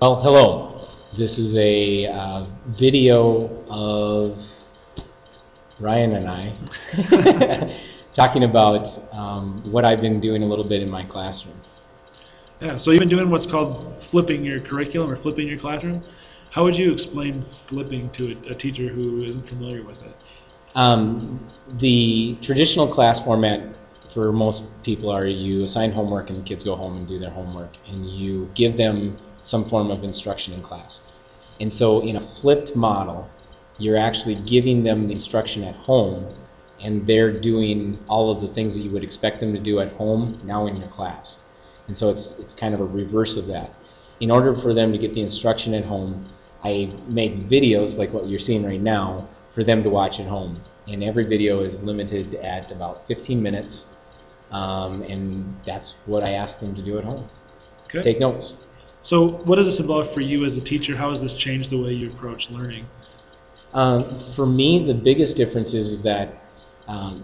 Well, hello. This is a video of Ryan and I talking about what I've been doing a little bit in my classroom. Yeah, so you've been doing what's called flipping your curriculum or flipping your classroom. How would you explain flipping to a teacher who isn't familiar with it? The traditional class format for most people are you assign homework and the kids go home and do their homework, and you give them some form of instruction in class. And so in a flipped model, you're actually giving them the instruction at home, and they're doing all of the things that you would expect them to do at home now in your class. And so it's kind of a reverse of that. In order for them to get the instruction at home, I make videos like what you're seeing right now for them to watch at home. And every video is limited at about 15 minutes, and that's what I ask them to do at home. Okay. Take notes. So what does this involve for you as a teacher? How has this changed the way you approach learning? For me, the biggest difference is that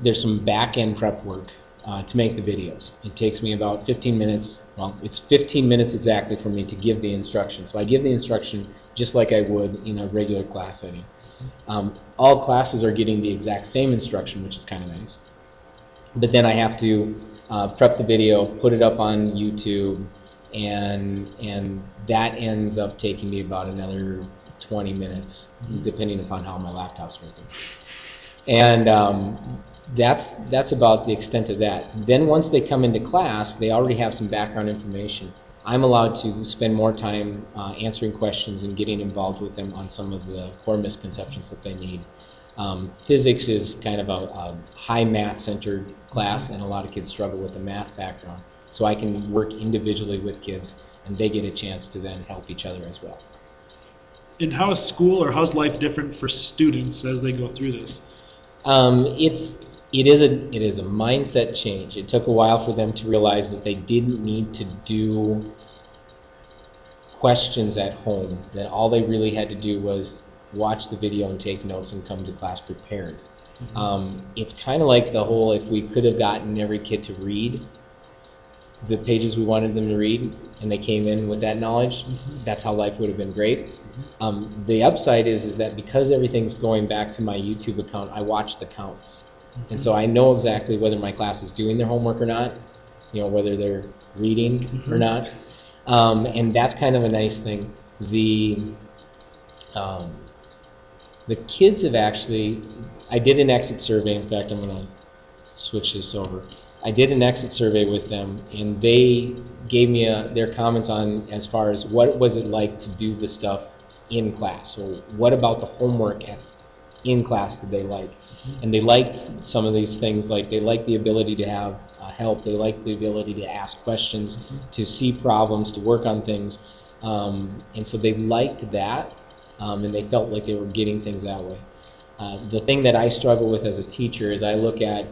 there's some back-end prep work to make the videos. It takes me about 15 minutes. Well, it's 15 minutes exactly for me to give the instruction. So I give the instruction just like I would in a regular class setting. All classes are getting the exact same instruction, which is kind of nice. But then I have to prep the video, put it up on YouTube, and that ends up taking me about another 20 minutes, depending upon how my laptop's working. And that's about the extent of that. Then once they come into class, they already have some background information. I'm allowed to spend more time answering questions and getting involved with them on some of the core misconceptions that they need. Physics is kind of a high math-centered class, and a lot of kids struggle with the math background. So I can work individually with kids, and they get a chance to then help each other as well. And how is school or how's life different for students as they go through this? It is a mindset change. It took a while for them to realize that they didn't need to do questions at home, that all they really had to do was watch the video and take notes and come to class prepared. It's kind of like the whole, if we could have gotten every kid to read the pages we wanted them to read, and they came in with that knowledge, that's how life would have been great. The upside is that because everything's going back to my YouTube account, I watch the counts. And so I know exactly whether my class is doing their homework or not, whether they're reading or not. And that's kind of a nice thing. The kids have actually, I did an exit survey. In fact, I'm going to switch this over. I did an exit survey with them, and they gave me their comments on as far as what was it like to do the stuff in class. So what about the homework in class did they like? And they liked some of these things, like they liked the ability to have help, they liked the ability to ask questions, to see problems, to work on things. And so they liked that, and they felt like they were getting things that way. The thing that I struggle with as a teacher is I look at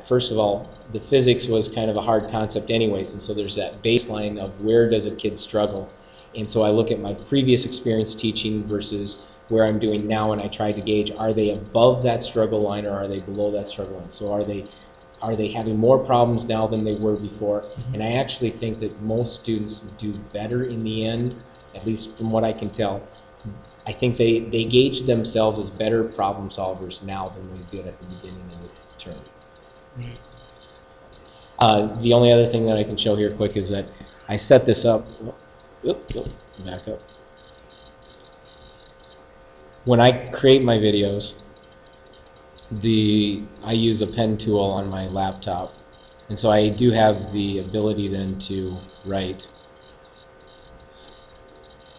first of all, the physics was kind of a hard concept anyways, and so there's that baseline of where does a kid struggle. And so I look at my previous experience teaching versus where I'm doing now, and I try to gauge, are they above that struggle line or are they below that struggle line? So are they having more problems now than they were before? And I actually think that most students do better in the end, at least from what I can tell. I think they gauge themselves as better problem solvers now than they did at the beginning of the term. The only other thing that I can show here quick is that I set this up. Back up. When I create my videos, I use a pen tool on my laptop, and so I do have the ability then to write.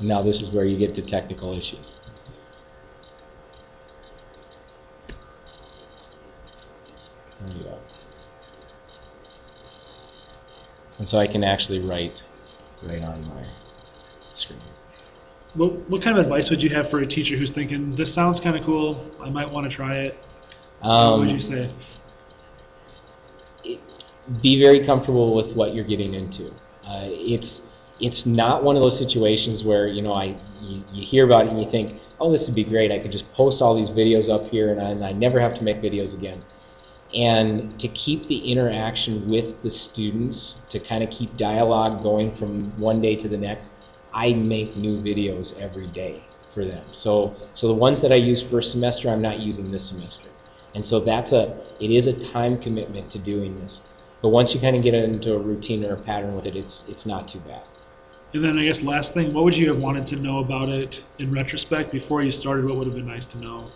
Now this is where you get to technical issues. There you go. And so I can actually write right on my screen. What kind of advice would you have for a teacher who's thinking, this sounds kind of cool, I might want to try it? What would you say? Be very comfortable with what you're getting into. It's not one of those situations where you hear about it and you think, oh, this would be great, I could just post all these videos up here and I never have to make videos again. And to keep the interaction with the students, to kind of keep dialogue going from one day to the next, I make new videos every day for them. So the ones that I use first semester, I'm not using this semester. And so it is a time commitment to doing this. But once you kind of get into a routine or a pattern with it, it's not too bad. And then I guess last thing, what would you have wanted to know about it in retrospect before you started? What would have been nice to know?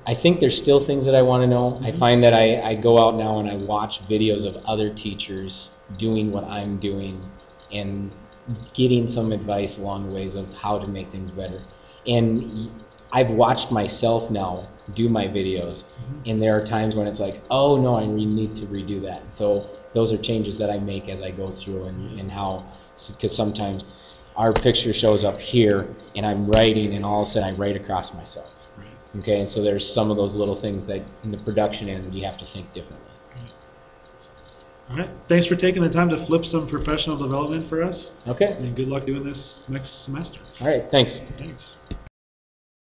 I think there's still things that I want to know. I find that I go out now and I watch videos of other teachers doing what I'm doing and getting some advice along the ways of how to make things better. And I've watched myself now do my videos, and there are times when it's like, oh no, I need to redo that. So those are changes that I make as I go through, and how, because sometimes our picture shows up here and I'm writing and all of a sudden I write across myself. Right. Okay, and so there's some of those little things that in the production end you have to think differently. All right, thanks for taking the time to flip some professional development for us. Okay. And good luck doing this next semester. All right, thanks. Thanks.